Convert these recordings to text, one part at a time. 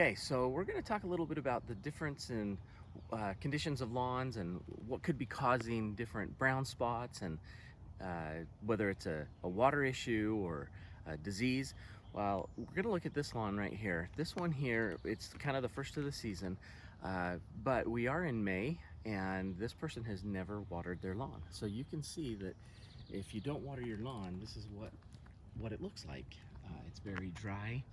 Okay, so we're going to talk a little bit about the difference in conditions of lawns and what could be causing different brown spots, and whether it's a water issue or a disease. Well, we're going to look at this lawn right here. This one here, it's kind of the first of the season, but we are in May and this person has never watered their lawn. So you can see that if you don't water your lawn, this is what it looks like. It's very dry.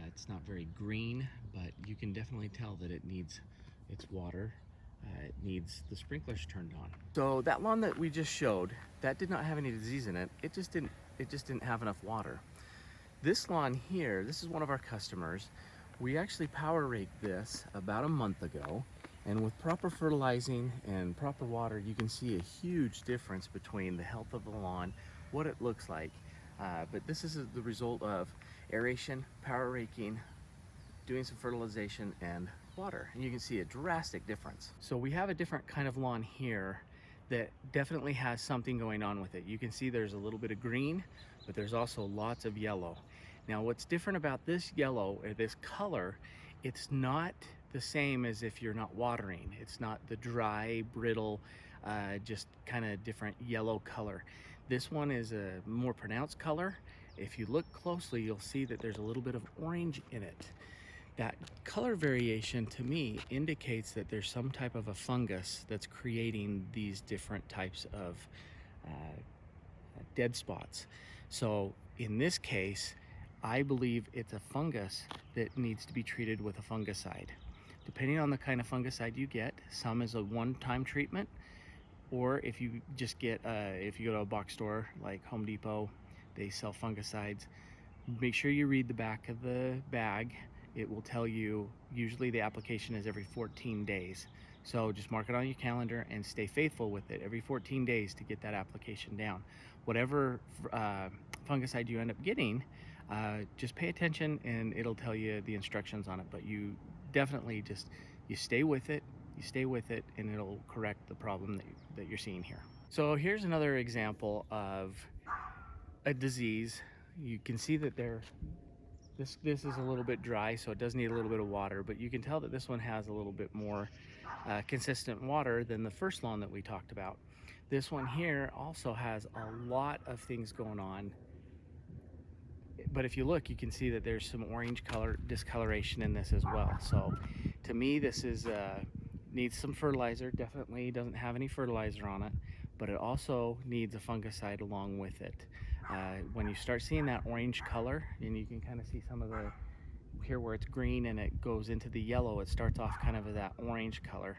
It's not very green, but you can definitely tell that it needs its water. It needs the sprinklers turned on. So that lawn that we just showed, that did not have any disease in it. It just didn't have enough water. This lawn here, this is one of our customers. We actually power raked this about a month ago, and with proper fertilizing and proper water, you can see a huge difference between the health of the lawn, what it looks like. But this is the result of aeration, power raking, doing some fertilization, and water. And you can see a drastic difference. So we have a different kind of lawn here that definitely has something going on with it. You can see there's a little bit of green, but there's also lots of yellow. Now what's different about this yellow, or this color, it's not the same as if you're not watering. It's not the dry, brittle, just kind of different yellow color. This one is a more pronounced color. If you look closely, you'll see that there's a little bit of orange in it. That color variation to me indicates that there's some type of a fungus that's creating these different types of dead spots. So in this case, I believe it's a fungus that needs to be treated with a fungicide. Depending on the kind of fungicide you get, some is a one-time treatment, or if you just get, if you go to a box store like Home Depot, they sell fungicides. Make sure you read the back of the bag. It will tell you, usually the application is every 14 days. So just mark it on your calendar and stay faithful with it every 14 days to get that application down. Whatever fungicide you end up getting, just pay attention and it'll tell you the instructions on it. But you definitely you stay with it, and it'll correct the problem that you're seeing here. So here's another example of a disease. You can see that this is a little bit dry, so it does need a little bit of water, but you can tell that this one has a little bit more consistent water than the first lawn that we talked about. This one here also has a lot of things going on, but if you look, you can see that there's some orange color discoloration in this as well. So to me, this is needs some fertilizer. Definitely doesn't have any fertilizer on it, but it also needs a fungicide along with it. When you start seeing that orange color, and you can kind of see some of the here where it's green and it goes into the yellow, it starts off kind of that orange color.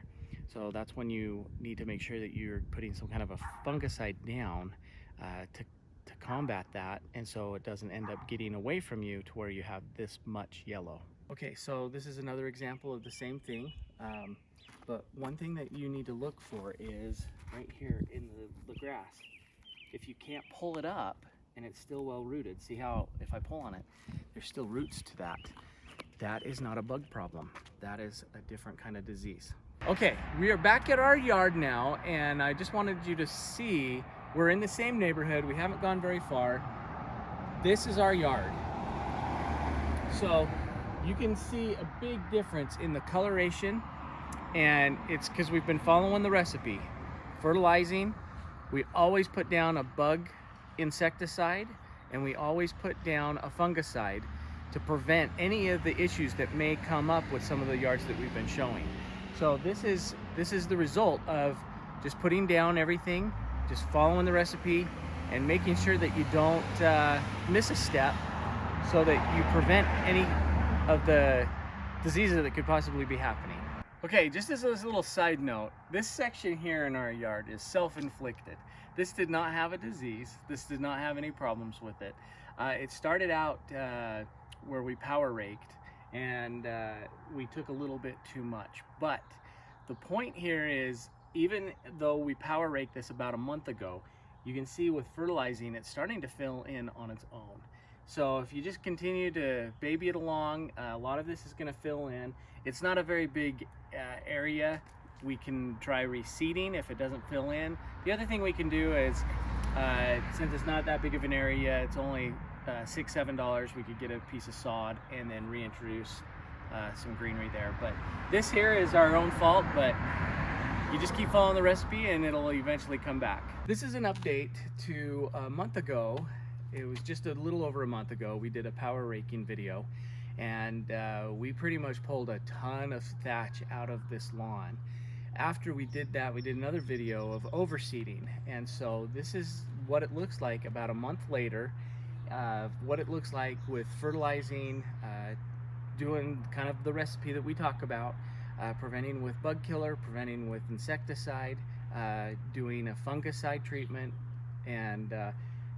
So that's when you need to make sure that you're putting some kind of a fungicide down to combat that, and so it doesn't end up getting away from you to where you have this much yellow. Okay, so this is another example of the same thing, but one thing that you need to look for is right here in the grass. If you can't pull it up and it's still well rooted, see how if I pull on it, there's still roots to that. That is not a bug problem. That is a different kind of disease. Okay, we are back at our yard now, and I just wanted you to see we're in the same neighborhood. We haven't gone very far. This is our yard. So you can see a big difference in the coloration, and it's because we've been following the recipe. Fertilizing, we always put down a bug insecticide, and we always put down a fungicide to prevent any of the issues that may come up with some of the yards that we've been showing. So this is the result of just putting down everything, just following the recipe, and making sure that you don't miss a step, so that you prevent any of the diseases that could possibly be happening. Okay, just as a little side note, this section here in our yard is self-inflicted. This did not have a disease. This did not have any problems with it. It started out where we power raked, and we took a little bit too much. But the point here is, even though we power raked this about a month ago, you can see with fertilizing, it's starting to fill in on its own. So if you just continue to baby it along, a lot of this is going to fill in. It's not a very big area. We can try reseeding if it doesn't fill in. The other thing we can do is, since it's not that big of an area, it's only $6-7, we could get a piece of sod and then reintroduce some greenery there. But this here is our own fault, but you just keep following the recipe and it'll eventually come back. This is an update to a month ago. It was just a little over a month ago. We did a power raking video, and we pretty much pulled a ton of thatch out of this lawn. After we did that, we did another video of overseeding, and so this is what it looks like about a month later, what it looks like with fertilizing, doing kind of the recipe that we talk about, preventing with bug killer, preventing with insecticide, doing a fungicide treatment, and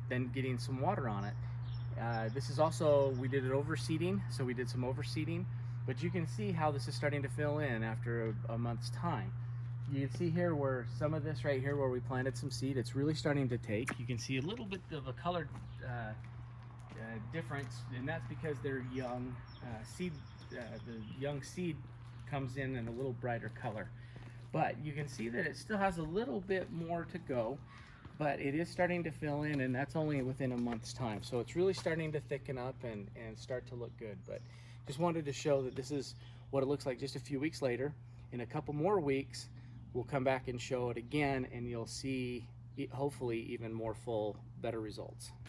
then getting some water on it. This is also, we did it overseeding, so we did some overseeding, but you can see how this is starting to fill in after a month's time. You can see here where some of this right here where we planted some seed, it's really starting to take. You can see a little bit of a color difference, and that's because they're young seed. The young seed comes in a little brighter color, but you can see that it still has a little bit more to go, but it is starting to fill in, and that's only within a month's time. So it's really starting to thicken up and start to look good. But just wanted to show that this is what it looks like just a few weeks later. In a couple more weeks, we'll come back and show it again, and you'll see hopefully even more full, better results.